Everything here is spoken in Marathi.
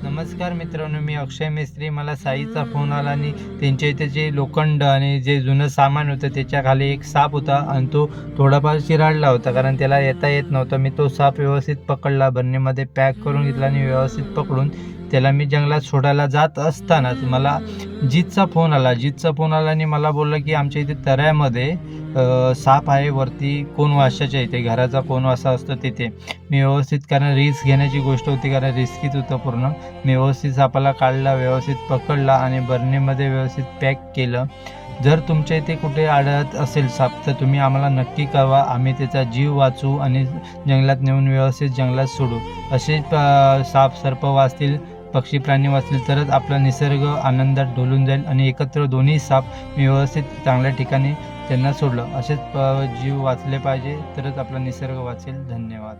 नमस्कार मित्रांनो, मी अक्षय मिस्त्री. मला साईचा फोन आला आणि त्यांच्या इथे जे लोखंड आणि जे जुनं सामान होतं त्याच्या खाली एक साप होता आणि तो थोडाफार चिराडला होता, कारण त्याला येता येत नव्हतं. मी तो साप व्यवस्थित पकडला, बरणीमध्ये पॅक करून घेतला आणि व्यवस्थित पकडून त्याला मी जंगलात सोडायला जात असतानाच मला जीतचा फोन आला आणि मला बोलला की आमच्या इथे तऱ्यामध्ये साप आहे, वरती कोणवासाच्या इथे, घराचा कोणवासा असतो तिथे. मी व्यवस्थित, कारण रिस्क घेण्याची गोष्ट होती, कारण रिस्कीच होतं पूर्ण. मी व्यवस्थित सापाला काढला, व्यवस्थित पकडला आणि बरणीमध्ये व्यवस्थित पॅक केलं. जर तुमच्या इथे कुठे आढळत असेल साप तर तुम्ही आम्हाला नक्की कळवा. आम्ही त्याचा जीव वाचवू आणि जंगलात नेऊन व्यवस्थित जंगलात सोडू. असे साप सर्प वाचतील, पक्षी प्राणी वाचतील तरच आपला निसर्ग आनंदात डोलून जाईल आणि एकत्र दोन्ही साप मी व्यवस्थित चांगल्या ठिकाणी त्यांना सोडलं. असेच जीव वाचले पाहिजे तरच आपला निसर्ग वाचेल. धन्यवाद.